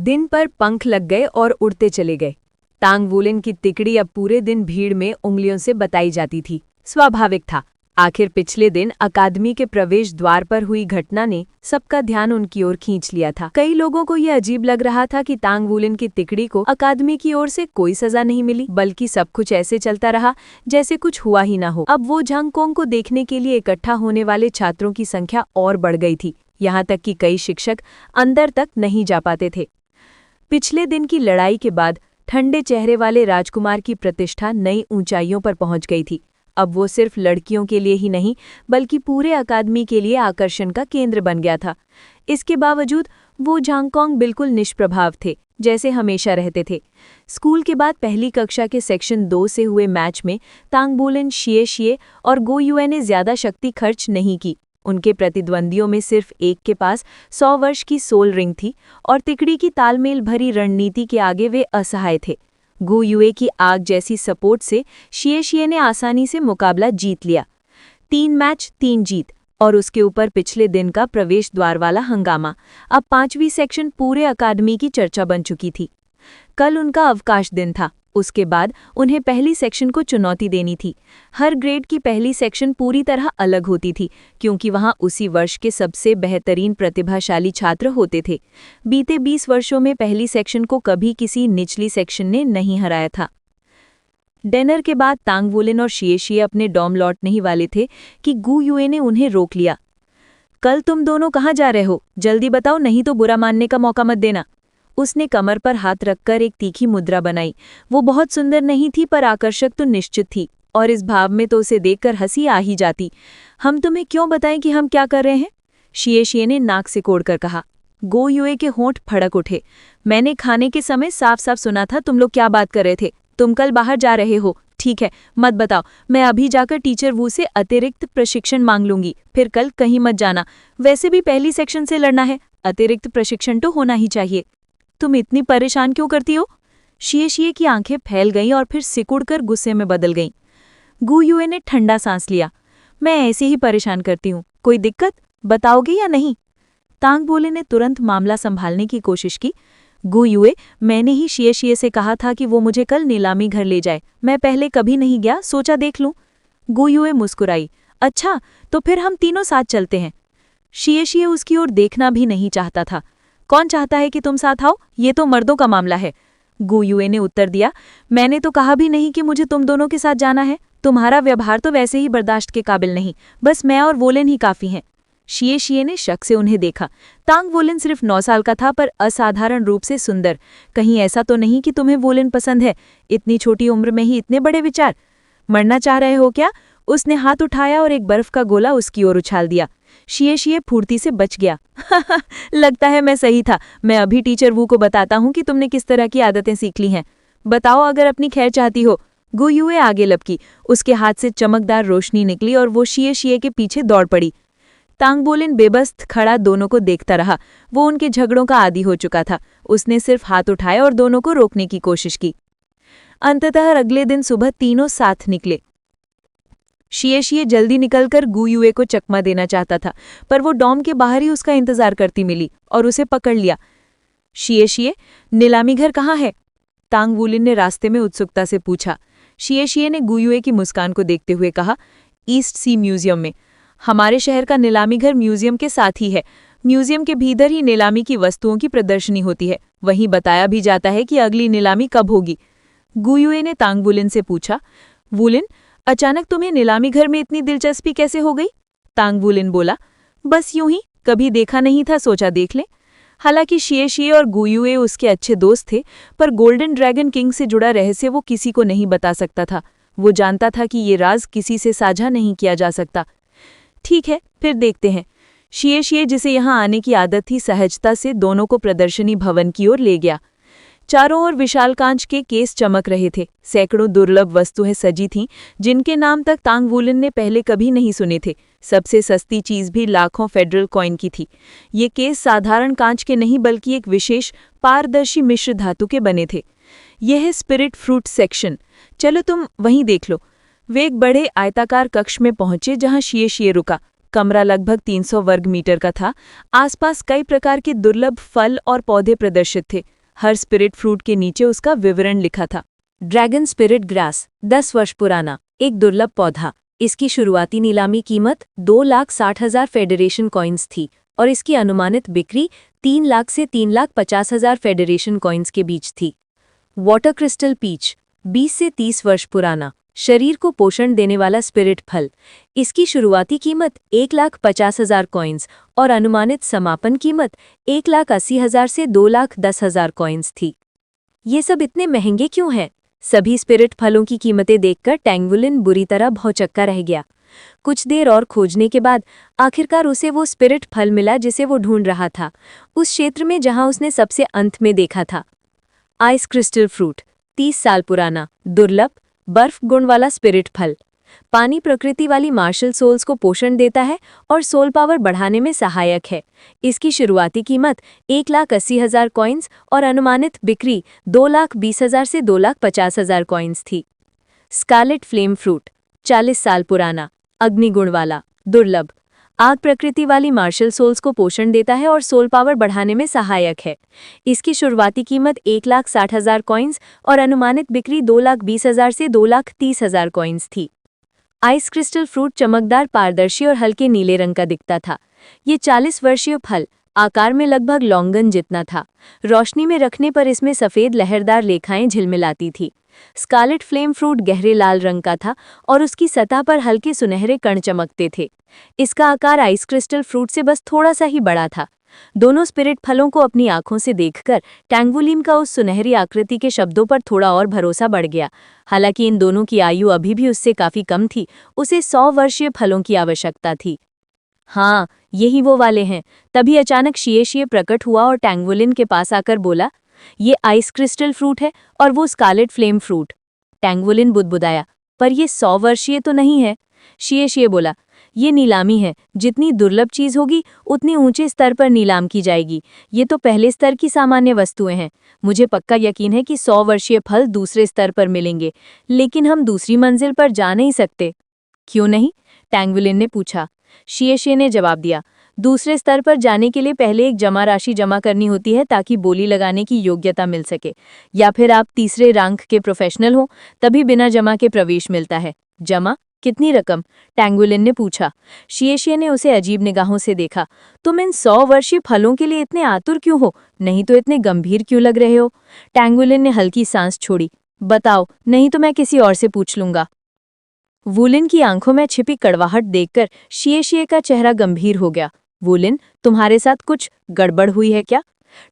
दिन पर पंख लग गए और उड़ते चले गए। तांग वुलिन की तिकड़ी अब पूरे दिन भीड़ में उंगलियों से बताई जाती थी। स्वाभाविक था। आखिर पिछले दिन अकादमी के प्रवेश द्वार पर हुई घटना ने सबका ध्यान उनकी ओर खींच लिया था। कई लोगों को यह अजीब लग रहा था कि तांग वुलिन की तिकड़ी को अकादमी की ओर से कोई सजा नहीं मिली, बल्कि सब कुछ ऐसे चलता रहा जैसे कुछ हुआ ही ना हो। अब वो झांगकोंग को देखने के लिए इकट्ठा होने वाले छात्रों की संख्या और बढ़ गई थी, यहाँ तक कि कई शिक्षक अंदर तक नहीं जा पाते थे। पिछले दिन की लड़ाई के बाद ठंडे चेहरे वाले राजकुमार की प्रतिष्ठा नई ऊंचाइयों पर पहुंच गई थी। अब वो सिर्फ लड़कियों के लिए ही नहीं, बल्कि पूरे अकादमी के लिए आकर्षण का केंद्र बन गया था। इसके बावजूद वो झांगकोंग बिल्कुल निष्प्रभाव थे, जैसे हमेशा रहते थे। स्कूल के बाद पहली कक्षा के सेक्शन 2 से हुए मैच में तांग वुलिन, शिए शिए और गो युए ने ज्यादा शक्ति खर्च नहीं की। उनके प्रतिद्वंदियों में सिर्फ एक के पास 100 वर्ष की सोल रिंग थी और तिकड़ी की तालमेल भरी रणनीति के आगे वे असहाय थे। गो युए की आग जैसी सपोर्ट से शिए शिए ने आसानी से मुकाबला जीत लिया। 3 मैच 3 जीत और उसके ऊपर पिछले दिन का प्रवेश द्वार वाला हंगामा। अब 5वीं सेक्शन पूरे अकादमी की चर्चा बन चुकी थी। कल उनका अवकाश दिन था। उसके बाद उन्हें पहली सेक्शन को चुनौती देनी थी। हर ग्रेड की पहली सेक्शन पूरी तरह अलग होती थी, क्योंकि वहां उसी वर्ष के सबसे बेहतरीन प्रतिभाशाली छात्र होते थे। बीते 20 वर्षों में पहली सेक्शन को कभी किसी निचली सेक्शन ने नहीं हराया था। डिनर के बाद तांग वुलिन और शिए शिए अपने डॉर्म लौटने ही वाले थे कि गो युए ने उन्हें रोक लिया। कल तुम दोनों कहाँ जा रहे हो? जल्दी बताओ, नहीं तो बुरा मानने का मौका मत देना। उसने कमर पर हाथ रखकर एक तीखी मुद्रा बनाई। वो बहुत सुंदर नहीं थी, पर आकर्षक तो निश्चित थी, और इस भाव में तो उसे देखकर हंसी आ ही जाती। हम तुम्हें क्यों बताएं कि हम क्या कर रहे हैं? शिए शिए ने नाक से कोड़कर कहा। गो युए के होंठ फड़क उठे। मैंने खाने के समय साफ साफ सुना था तुम लोग क्या बात कर रहे थे। तुम कल बाहर जा रहे हो, ठीक है, मत बताओ। मैं अभी जाकर टीचर वू से अतिरिक्त प्रशिक्षण मांग लूंगी, फिर कल कहीं मत जाना। वैसे भी पहली सेक्शन से लड़ना है, अतिरिक्त प्रशिक्षण तो होना ही चाहिए। तुम इतनी परेशान क्यों करती हो? शिए शिए की आंखें फैल गईं और फिर सिकुड़कर गुस्से में बदल गईं। गो युए ने ठंडा सांस लिया। मैं ऐसे ही परेशान करती हूँ, कोई दिक्कत? बताओगे या नहीं? तांग वुलिन ने तुरंत मामला संभालने की कोशिश की। गो युए, मैंने ही शिए शिए से कहा था कि वो मुझे कल नीलामी घर ले जाए। मैं पहले कभी नहीं गया, सोचा देख लूं। गो युए मुस्कुराई। अच्छा, तो फिर हम तीनों साथ चलते हैं। शिए शिए उसकी ओर देखना भी नहीं चाहता था। कौन चाहता है कि तुम साथ आओ? ये तो मर्दों का मामला है। गो युए ने उत्तर दिया। मैंने तो कहा भी नहीं कि मुझे तुम दोनों के साथ जाना है। तुम्हारा व्यवहार तो वैसे ही बर्दाश्त के काबिल नहीं, बस मैं और वुलिन ही काफी हैं। शिए शिए ने शक से उन्हें देखा। तांग वुलिन सिर्फ 9 साल का था, पर असाधारण रूप से सुंदर। कहीं ऐसा तो नहीं कि तुम्हें वुलिन पसंद है? इतनी छोटी उम्र में ही इतने बड़े विचार। मरना चाह रहे हो क्या? उसने हाथ उठाया और एक बर्फ का गोला उसकी ओर उछाल दिया। शिए शिए फुर्ती से बच गया। लगता है मैं सही था। मैं अभी टीचर वू को बताता हूँ कि तुमने किस तरह की आदतें सीख ली हैं। बताओ, अगर अपनी खैर चाहती हो। गो युए आगे लपकी। उसके हाथ से चमकदार रोशनी निकली और वो शिए शिए के पीछे दौड़ पड़ी। तांग वुलिन बेबस खड़ा दोनों को देखता रहा। वो उनके झगड़ों का आदी हो चुका था। उसने सिर्फ हाथ उठाए और दोनों को रोकने की कोशिश की। अंततः अगले दिन सुबह तीनों साथ निकले। शिए शिए जल्दी निकलकर गो युए को चकमा देना चाहता था, पर वो डॉम के बाहर ही उसका इंतजार करती मिली और उसे पकड़ लिया। शिए शिए, नीलामी घर कहाँ है? तांग वुलिन ने रास्ते में उत्सुकता से पूछा। शिए शिए ने गो युए की मुस्कान को देखते हुए कहा, ईस्ट सी म्यूजियम में। हमारे शहर का नीलामी घर म्यूजियम के साथ ही है। म्यूजियम के भीतर ही नीलामी की वस्तुओं की प्रदर्शनी होती है। वहीं बताया भी जाता है कि अगली नीलामी कब होगी। गो युए ने तांग वुलिन से पूछा। वुलिन, अचानक तुम्हें नीलामी घर में इतनी दिलचस्पी कैसे हो गई? तांग वुलिन बोला। बस यूं ही, कभी देखा नहीं था, सोचा देख लें। हालांकि शिए शिए और गो युए उसके अच्छे दोस्त थे, पर गोल्डन ड्रैगन किंग से जुड़ा रहस्य वो किसी को नहीं बता सकता था। वो जानता था कि ये राज किसी से साझा नहीं किया जा सकता। ठीक है, फिर देखते हैं। शिए शिए, जिसे यहाँ आने की आदत थी, सहजता से दोनों को प्रदर्शनी भवन की ओर ले गया। चारों ओर विशाल कांच के केस चमक रहे थे। सैकड़ों दुर्लभ वस्तुएं सजी थीं, जिनके नाम तक तांग वुलिन ने पहले कभी नहीं सुने थे। सबसे सस्ती चीज भी लाखों फेडरल कॉइन की थी। ये केस साधारण कांच के नहीं, बल्कि एक विशेष पारदर्शी मिश्र धातु के बने थे। यह है स्पिरिट फ्रूट सेक्शन। चलो तुम वहीं देख लो। वे एक बड़े आयताकार कक्ष में पहुंचे, जहां शिए शिए रुका। कमरा लगभग 300 वर्ग मीटर का था। आसपास कई प्रकार के दुर्लभ फल और पौधे प्रदर्शित थे। हर स्पिरिट फ्रूट के नीचे उसका विवरण लिखा था। ड्रैगन स्पिरिट ग्रास, 10 वर्ष पुराना, एक दुर्लभ पौधा। इसकी शुरुआती नीलामी कीमत 2,60,000 फेडरेशन कॉइन्स थी और इसकी अनुमानित बिक्री 3 लाख से 3,50,000 फेडरेशन कॉइन्स के बीच थी। वाटर क्रिस्टल पीच, 20 से 30 वर्ष पुराना, शरीर को पोषण देने वाला स्पिरिट फल। इसकी शुरुआती कीमत 1,50,000 कॉइन्स और अनुमानित समापन कीमत 1,80,000 से 2,10,000 कॉइन्स थी। ये सब इतने महंगे क्यों हैं? सभी स्पिरिट फलों की कीमतें देखकर टैंगवुलिन बुरी तरह भौचक्का रह गया। कुछ देर और खोजने के बाद आखिरकार उसे वो स्पिरिट फल मिला जिसे वो ढूंढ रहा था, उस क्षेत्र में जहां उसने सबसे अंत में देखा था। आइस क्रिस्टल फ्रूट, 30 साल पुराना, दुर्लभ, बर्फ गुण वाला स्पिरिट फल। पानी प्रकृति वाली मार्शल सोल्स को पोषण देता है और सोल पावर बढ़ाने में सहायक है। इसकी शुरुआती कीमत 1,80,000 कॉइन्स और अनुमानित बिक्री 2,20,000 से 2,50,000 कॉइन्स थी। स्कारलेट फ्लेम फ्रूट, 40 साल पुराना, अग्निगुण वाला, दुर्लभ, आग प्रकृति वाली मार्शल सोल्स को पोषण देता है और सोल पावर बढ़ाने में सहायक है। इसकी शुरुआती कीमत 1,60,000 कॉइन्स और अनुमानित बिक्री 2,20,000 से 2,30,000 कॉइन्स थी। आइस क्रिस्टल फ्रूट चमकदार, पारदर्शी और हल्के नीले रंग का दिखता था। ये 40 वर्षीय फल आकार में लगभग लौंगन जितना था। रोशनी में रखने पर इसमें सफ़ेद लहरदार रेखाएं झिलमिलाती थी। स्कारलेट फ्लेम फ्रूट गहरे लाल रंग का था और उसकी सतह पर हल्के सुनहरे कण चमकते थे। इसका आकार आइस क्रिस्टल फ्रूट से बस थोड़ा सा ही बड़ा था। दोनों स्पिरिट फलों को अपनी आंखों से देखकर टैंगवुलिन का उस सुनहरी आकृति के शब्दों पर थोड़ा और भरोसा बढ़ गया। हालांकि इन दोनों की आयु अभी भी उससे काफी कम थी, उसे 100 वर्षीय फलों की आवश्यकता थी। हाँ, यही वो वाले हैं। तभी अचानक शिए प्रकट हुआ और टैंगवुलिन के पास आकर बोला, ये आइस क्रिस्टल फ्रूट है और वो स्कारलेट फ्लेम फ्रूट। टैंगवुलिन बुदबुदाया, पर ये 100 वर्षीय तो नहीं है। शिए बोला, ये नीलामी है, जितनी दुर्लभ चीज होगी उतनी ऊंचे स्तर पर नीलाम की जाएगी। ये तो पहले स्तर की सामान्य वस्तुएं हैं। मुझे पक्का यकीन है कि 100 वर्षीय फल दूसरे स्तर पर मिलेंगे, लेकिन हम दूसरी मंजिल पर जा नहीं सकते। क्यों नहीं? टैंगवुलिन ने पूछा। शिए ने जवाब दिया, दूसरे स्तर पर जाने के लिए पहले एक जमा राशि जमा करनी होती है ताकि बोली लगाने की योग्यता मिल सके, या फिर आप तीसरे रैंक के प्रोफेशनल हो, तभी बिना जमा के प्रवेश मिलता है। जमा? कितनी रकम? टैंगवुलिन ने पूछा। शिए ने उसे अजीब निगाहों से देखा। तुम इन 100 वर्षीय फलों के लिए इतने आतुर क्यों हो? नहीं तो इतने गंभीर क्यों लग रहे हो? टैंगवुलिन ने हल्की सांस छोड़ी। बताओ, नहीं तो मैं किसी और से पूछ लूंगा। वुलिन की आंखों में छिपी कड़वाहट देखकर शिए का चेहरा गंभीर हो गया। वुलिन, तुम्हारे साथ कुछ गड़बड़ हुई है क्या?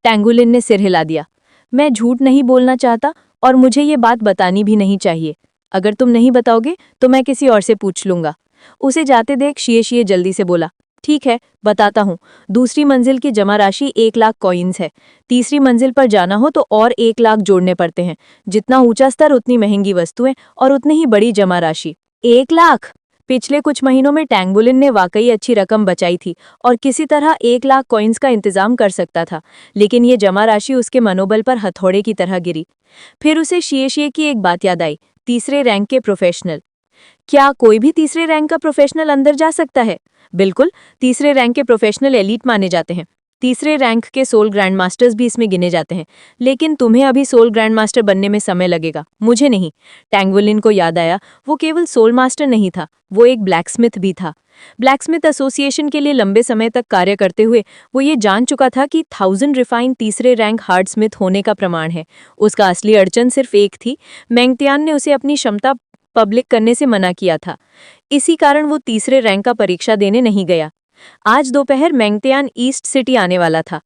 टैंगवुलिन ने सिर हिला दिया। मैं झूठ नहीं बोलना चाहता और मुझे ये बात बतानी भी नहीं चाहिए। अगर तुम नहीं बताओगे तो मैं किसी और से पूछ लूंगा। उसे जाते देख शिए जल्दी से बोला, ठीक है, बताता हूँ। दूसरी मंजिल की जमा राशि 1 लाख कॉइन्स है। तीसरी मंजिल पर जाना हो तो और 1 लाख जोड़ने पड़ते हैं। जितना ऊंचा स्तर उतनी महंगी वस्तुएं और उतनी ही बड़ी जमा राशि। 1 लाख! पिछले कुछ महीनों में टैंगवुलिन ने वाकई अच्छी रकम बचाई थी और किसी तरह 1 लाख कॉइन्स का इंतजाम कर सकता था, लेकिन ये जमा राशि उसके मनोबल पर हथौड़े की तरह गिरी। फिर उसे शिए की एक बात याद आई, तीसरे रैंक के प्रोफेशनल। क्या कोई भी तीसरे रैंक का प्रोफेशनल अंदर जा सकता है? बिल्कुल, तीसरे रैंक के प्रोफेशनल एलीट माने जाते हैं। तीसरे रैंक के सोल ग्रैंड मास्टर्स भी इसमें गिने जाते हैं, लेकिन तुम्हें अभी सोल ग्रैंड मास्टर बनने में समय लगेगा, मुझे नहीं। टैंगवुलिन को याद आया, वो केवल सोल मास्टर नहीं था, वो एक ब्लैकस्मिथ भी था। ब्लैकस्मिथ एसोसिएशन के लिए लंबे समय तक कार्य करते हुए वो ये जान चुका था कि 1000 रिफाइन तीसरे रैंक हार्डस्मिथ होने का प्रमाण है। उसका असली अड़चन सिर्फ एक थी, मेंगटियान ने उसे अपनी क्षमता पब्लिक करने से मना किया था। इसी कारण वो तीसरे रैंक का परीक्षा देने नहीं गया। आज दोपहर मेंगटियान ईस्ट सिटी आने वाला था।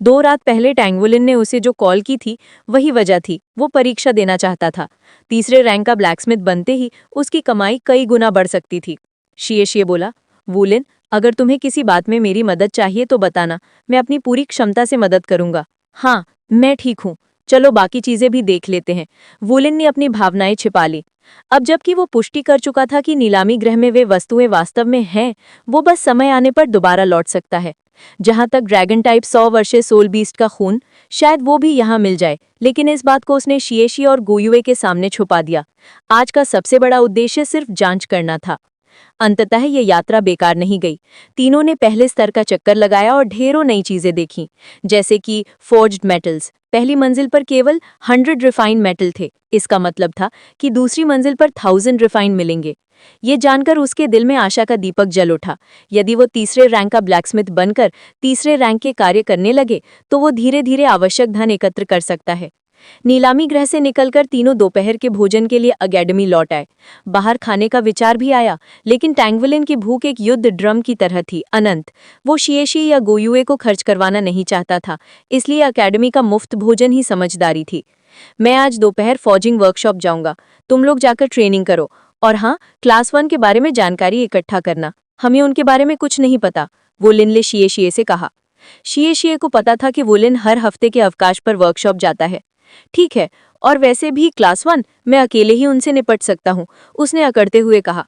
2 रात पहले टैंगवुलिन ने उसे जो कॉल की थी वही वजह थी, वो परीक्षा देना चाहता था। तीसरे रैंक का ब्लैकस्मिथ बनते ही उसकी कमाई कई गुना बढ़ सकती थी। शिए बोला, वुलिन, अगर तुम्हें किसी बात में मेरी मदद चाहिए तो बताना, मैं अपनी पूरी क्षमता से मदद करूंगा। हाँ, मैं ठीक हूँ, चलो बाकी चीजें भी देख लेते हैं। वुलिन ने अपनी भावनाएं छिपा ली। अब जबकि वो पुष्टि कर चुका था कि नीलामी ग्रह में वे वस्तुएं वास्तव में हैं, वो बस समय आने पर दोबारा लौट सकता है। जहां तक ड्रैगन टाइप 100 वर्षीय सोल बीस्ट का खून, शायद वो भी यहां मिल जाए, लेकिन इस बात को उसने शिए और गुयुए के सामने छुपा दिया। आज का सबसे बड़ा उद्देश्य सिर्फ जांच करना था। अंततः ये यात्रा बेकार नहीं गई। तीनों ने पहले स्तर का चक्कर लगाया और ढेरों नई चीजें देखीं, जैसे कि फोर्ज्ड मेटल्स। पहली मंजिल पर केवल 100 रिफाइंड मेटल थे। इसका मतलब था कि दूसरी मंजिल पर 1000 रिफाइंड मिलेंगे। ये जानकर उसके दिल में आशा का दीपक जल उठा। यदि वो तीसरे रैंक का ब्लैकस्मिथ बनकर तीसरे रैंक के कार्य करने लगे तो वो धीरे धीरे आवश्यक धन एकत्र कर सकता है। नीलामी गृह से निकलकर तीनों दोपहर के भोजन के लिए अकेडमी लौट आए। बाहर खाने का विचार भी आया, लेकिन टैंगवुलिन की भूख एक युद्ध ड्रम की तरह थी, अनंत। वो शिएशी या गोयुए को खर्च करवाना नहीं चाहता था, इसलिए अकेडमी का मुफ्त भोजन ही समझदारी थी। मैं आज दोपहर फॉजिंग वर्कशॉप जाऊंगा, तुम लोग जाकर ट्रेनिंग करो। और हाँ, क्लास 1 के बारे में जानकारी इकट्ठा करना, हमें उनके बारे में कुछ नहीं पता, वुलिन ने शिए से कहा। शिए को पता था कि वुलिन हर हफ्ते के अवकाश पर वर्कशॉप जाता है। ठीक है, और वैसे भी क्लास 1 मैं अकेले ही उनसे निपट सकता हूँ, उसने अकड़ते हुए कहा।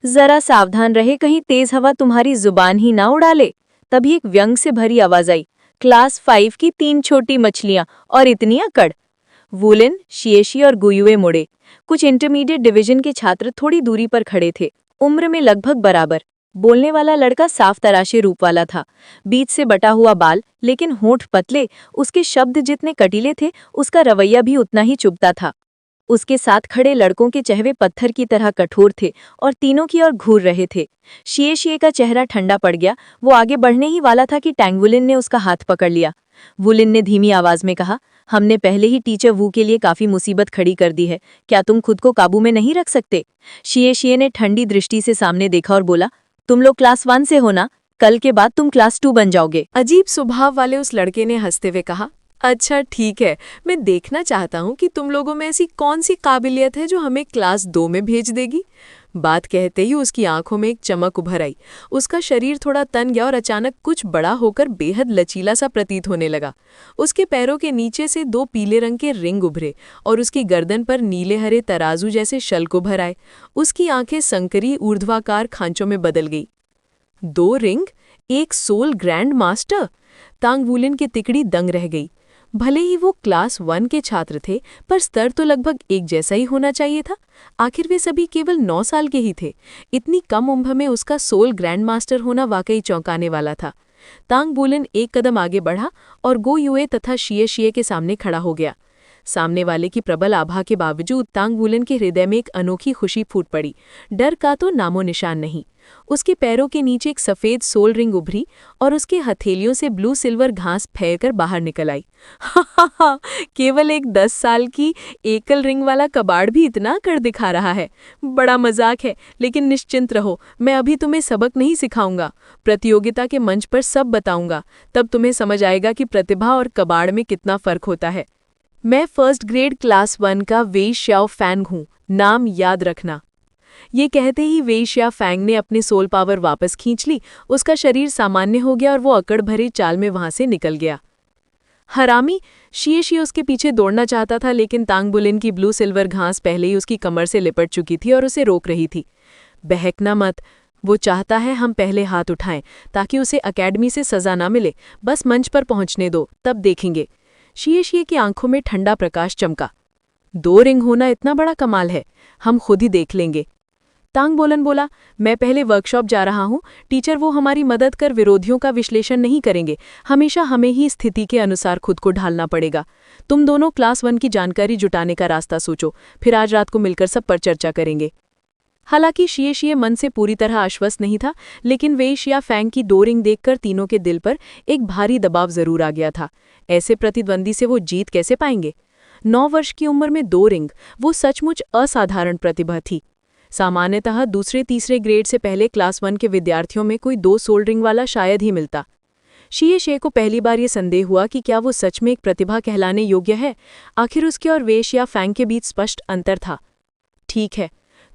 जरा सावधान रहे, कहीं तेज हवा तुम्हारी जुबान ही ना उड़ा ले। तभी एक व्यंग से भरी आवाज आई, क्लास 5 की 3 छोटी मछलियां और इतनी अकड़। वुलिन, शिएशी और गुयुए मुड़े। कुछ इंटरमीडिएट डिवीजन के छात्र थोड़ी दूरी पर खड़े थे, उम्र में लगभग बराबर। बोलने वाला लड़का साफ तराशे रूप वाला था, बीच से बटा हुआ बाल, लेकिन होंठ पतले। उसके शब्द जितने कटीले थे, उसका रवैया भी उतना ही चुभता था। उसके साथ खड़े लड़कों के चेहरे पत्थर की तरह कठोर थे और तीनों की ओर घूर रहे थे। शिए का चेहरा ठंडा पड़ गया। वो आगे बढ़ने ही वाला था कि टैंगवुलिन ने उसका हाथ पकड़ लिया। वुलिन ने धीमी आवाज में कहा, हमने पहले ही टीचर वू के लिए काफी मुसीबत खड़ी कर दी है, क्या तुम खुद को काबू में नहीं रख सकते? शिए ने ठंडी दृष्टि से सामने देखा और बोला, तुम लोग क्लास 1 से हो ना? कल के बाद तुम क्लास 2 बन जाओगे। अजीब स्वभाव वाले उस लड़के ने हंसते हुए कहा, अच्छा ठीक है, मैं देखना चाहता हूँ कि तुम लोगों में ऐसी कौन सी काबिलियत है जो हमें क्लास 2 में भेज देगी। बात कहते ही उसकी आंखों में एक चमक उभर आई। उसका शरीर थोड़ा तन गया और अचानक कुछ बड़ा होकर बेहद लचीला सा प्रतीत होने लगा। उसके पैरों के नीचे से 2 पीले रंग के रिंग उभरे और उसकी गर्दन पर नीले हरे तराजू जैसे शल्क उभर आए। उसकी आंखें संकरी ऊर्ध्वाकार खांचों में बदल गई। 2 रिंग, एक सोल ग्रैंड मास्टर। तांगवुलिन की तिकड़ी दंग रह गई। भले ही वो क्लास 1 के छात्र थे, पर स्तर तो लगभग एक जैसा ही होना चाहिए था। आखिर वे सभी केवल 9 साल के ही थे। इतनी कम उम्र में उसका सोल ग्रैंड मास्टर होना वाकई चौंकाने वाला था। तांगवुलिन एक कदम आगे बढ़ा और गोयुए तथा शिए के सामने खड़ा हो गया। सामने वाले की प्रबल आभा के बावजूद तांगवुलिन के हृदय में एक अनोखी खुशी फूट पड़ी। डर का तो नामो निशान नहीं। उसके पैरों के नीचे एक सफेद सोल रिंग उभरी और उसके हथेलियों से ब्लू सिल्वर घास फैलकर बाहर निकल आई। हा, केवल एक 10 साल की एकल रिंग वाला कबाड़ भी इतना कर दिखा रहा है। बड़ा मजाक है, लेकिन निश्चिंत रहो, मैं अभी तुम्हें सबक नहीं सिखाऊंगा। प्रतियोगिता के मंच पर सब बताऊंगा, तब तुम्हें समझ आएगा कि प्रतिभा और कबाड़ में कितना फर्क होता है। मैं फर्स्ट ग्रेड क्लास 1 का वेई श्याओ फैंग हूँ, नाम याद रखना। ये कहते ही वेई श्या फैंग ने अपनी सोल पावर वापस खींच ली। उसका शरीर सामान्य हो गया और वो अकड़ भरी चाल में वहां से निकल गया। हरामी, शिए उसके पीछे दौड़ना चाहता था, लेकिन तांगवुलिन की ब्लू सिल्वर घास पहले ही उसकी कमर से लिपट चुकी थी और उसे रोक रही थी। बहकना मत, वो चाहता है हम पहले हाथ उठाएं ताकि उसे अकेडमी से सजा ना मिले। बस मंच पर पहुंचने दो, तब देखेंगे। शिए की आंखों में ठंडा प्रकाश चमका। 2 रिंग होना इतना बड़ा कमाल है, हम खुद ही देख लेंगे। तांगवुलिन बोला, मैं पहले वर्कशॉप जा रहा हूँ। टीचर वो हमारी मदद कर विरोधियों का विश्लेषण नहीं करेंगे, हमेशा हमें ही स्थिति के अनुसार खुद को ढालना पड़ेगा। तुम दोनों क्लास 1 की जानकारी जुटाने का रास्ता सोचो, फिर आज रात को मिलकर सब पर चर्चा करेंगे। हालांकि शिए मन से पूरी तरह आश्वस्त नहीं था, लेकिन वेई श्या फैंग की 2 रिंग देखकर तीनों के दिल पर एक भारी दबाव जरूर आ गया था। ऐसे प्रतिद्वंदी से वो जीत कैसे पाएंगे? 9 वर्ष की उम्र में 2 रिंग, वो सचमुच असाधारण प्रतिभा थी। सामान्यतः दूसरे तीसरे ग्रेड से पहले क्लास 1 के विद्यार्थियों में कोई 2 सोल रिंग वाला शायद ही मिलता। शिए को पहली बार ये संदेह हुआ कि क्या वो सच में एक प्रतिभा कहलाने योग्य है। आखिर उसके और वेई श्या फैंग के बीच स्पष्ट अंतर था। ठीक है,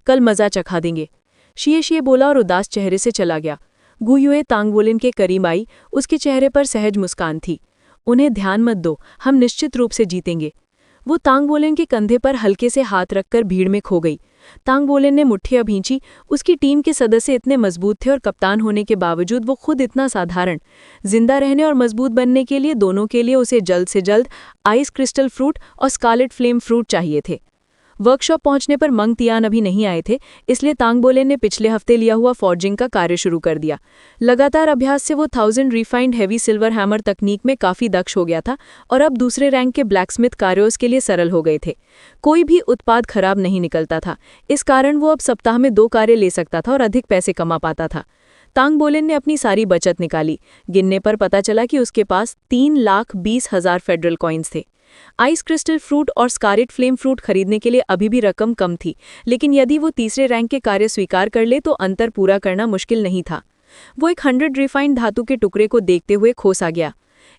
कल मजा चखा देंगे, शिए बोला और उदास चेहरे से चला गया। गुयुए तांगवुलिन के करीब आई, उसके चेहरे पर सहज मुस्कान थी। उन्हें ध्यान मत दो, हम निश्चित रूप से जीतेंगे। वो तांगवुलिन के कंधे पर हल्के से हाथ रखकर भीड़ में खो गई। तांगवुलिन ने मुट्ठियां भींची। उसकी टीम के सदस्य इतने मजबूत थे और कप्तान होने के बावजूद वो खुद इतना साधारण। जिंदा रहने और मजबूत बनने के लिए दोनों के लिए उसे जल्द से जल्द आइस क्रिस्टल फ्रूट और स्कारलेट फ्लेम फ्रूट चाहिए थे। वर्कशॉप पहुंचने पर मंग तियान अभी नहीं आए थे, इसलिए तांग बोलेन ने पिछले हफ्ते लिया हुआ फॉर्जिंग का कार्य शुरू कर दिया। लगातार अभ्यास से वो 1000 रिफाइंड हैवी सिल्वर हैमर तकनीक में काफ़ी दक्ष हो गया था और अब दूसरे रैंक के ब्लैकस्मिथ कार्यों के लिए सरल हो गए थे। कोई भी उत्पाद खराब नहीं निकलता था, इस कारण वो अब सप्ताह में 2 कार्य ले सकता था और अधिक पैसे कमा पाता था। तांग बोलेन ने अपनी सारी बचत निकाली। गिनने पर पता चला कि उसके पास 3,20,000 फेडरल कॉइन्स थे। आइस क्रिस्टल फ्रूट और स्कारलेट फ्लेम फ्रूट खरीदने के लिए अभी भी रकम कम थी, लेकिन यदि वो तीसरे रैंक के कार्य स्वीकार कर ले तो अंतर पूरा करना मुश्किल नहीं था। वो एक 100 रिफाइंड धातु के टुकड़े को देखते हुए खोसा गया।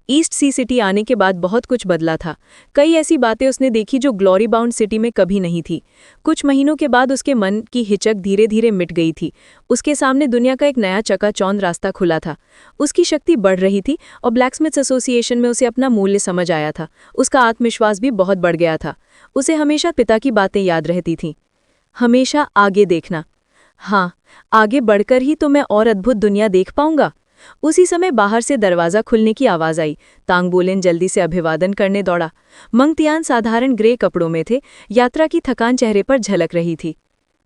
ईस्ट सी सिटी आने के बाद बहुत कुछ बदला था। कई ऐसी बातें उसने देखी जो ग्लोरी बाउंड सिटी में कभी नहीं थी। कुछ महीनों के बाद उसके मन की हिचक धीरे धीरे मिट गई थी। उसके सामने दुनिया का एक नया चकाचौंध रास्ता खुला था। उसकी शक्ति बढ़ रही थी और ब्लैकस्मिथ्स एसोसिएशन में उसे अपना मूल्य समझ आया था। उसका आत्मविश्वास भी बहुत बढ़ गया था। उसे हमेशा पिता की बातें याद रहती थीं। हमेशा आगे देखना। हाँ, आगे बढ़कर ही तो मैं और अद्भुत दुनिया देख पाऊंगा। उसी समय बाहर से दरवाजा खुलने की आवाज आई। तांग बोलेन जल्दी से अभिवादन करने दौड़ा। मंग तियान साधारण ग्रे कपड़ों में थे। यात्रा की थकान चेहरे पर झलक रही थी।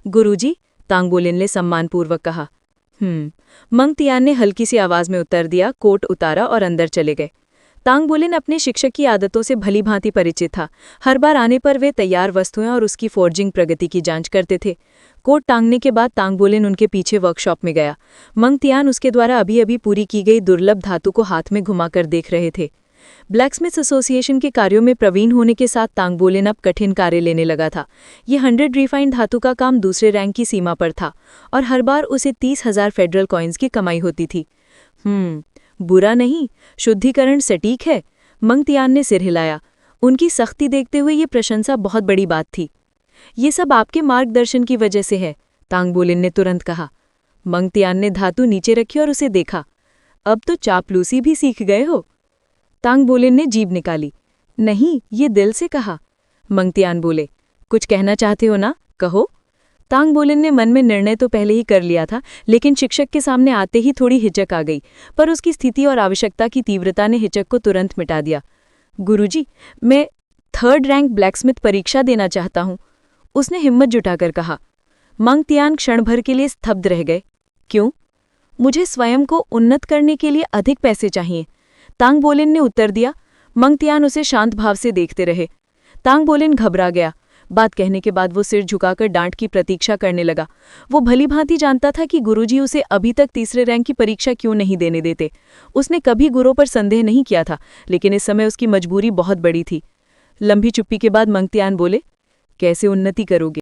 गुरुजी, तांग बोलेन ने सम्मानपूर्वक कहा। मंग तियान ने हल्की सी आवाज में उत्तर दिया, कोट उतारा और अंदर चले गए। तांग बोलेन अपने शिक्षक की आदतों से भली भांति परिचित था। हर बार आने पर वे तैयार वस्तुएं और उसकी फोर्जिंग प्रगति की जांच करते थे। कोट टांगने के बाद तांग बोलेन उनके पीछे वर्कशॉप में गया। मंग तियान उसके द्वारा अभी अभी पूरी की गई दुर्लभ धातु को हाथ में घुमाकर देख रहे थे। ब्लैकस्मिथ्स एसोसिएशन के कार्यों में प्रवीण होने के साथ तांग बोलेन अब कठिन कार्य लेने लगा था। ये 100 रिफाइंड धातु का काम दूसरे रैंक की सीमा पर था और हर बार उसे 30,000 फेडरल कॉइन्स की कमाई होती थी। बुरा नहीं, शुद्धिकरण सटीक है। मंग तियान ने सिर हिलाया। उनकी सख्ती देखते हुए ये प्रशंसा बहुत बड़ी बात थी। ये सब आपके मार्गदर्शन की वजह से है, तांग बोलेन ने तुरंत कहा। मंग तियान ने धातु नीचे रखी और उसे देखा। अब तो चापलूसी भी सीख गए हो। तांग बोलेन ने जीभ निकाली। नहीं, ये दिल से कहा। मंग तियान बोले, कुछ कहना चाहते हो ना, कहो। तांग बोलेन ने मन में निर्णय तो पहले ही कर लिया था, लेकिन शिक्षक के सामने आते ही थोड़ी हिचक आ गई। पर उसकी स्थिति और आवश्यकता की तीव्रता ने हिचक को तुरंत मिटा दिया। गुरुजी, मैं 3rd रैंक ब्लैकस्मिथ परीक्षा देना चाहता हूँ, उसने हिम्मत जुटाकर कहा। मंग तियान क्षण भर के लिए स्तब्ध रह गए। क्यों? मुझे स्वयं को उन्नत करने के लिए अधिक पैसे चाहिए, तांग बोलेन ने उत्तर दिया। मंग तियान उसे शांत भाव से देखते रहे। तांग बोलेन घबरा गया। बात कहने के बाद वो सिर झुकाकर डांट की प्रतीक्षा करने लगा। वो भली भांति जानता था कि गुरुजी उसे अभी तक तीसरे रैंक की परीक्षा क्यों नहीं देने देते। उसने कभी गुरु पर संदेह नहीं किया था, लेकिन इस समय उसकी मजबूरी बहुत बड़ी थी। लंबी चुप्पी के बाद मंग तियान बोले, कैसे उन्नति करोगे?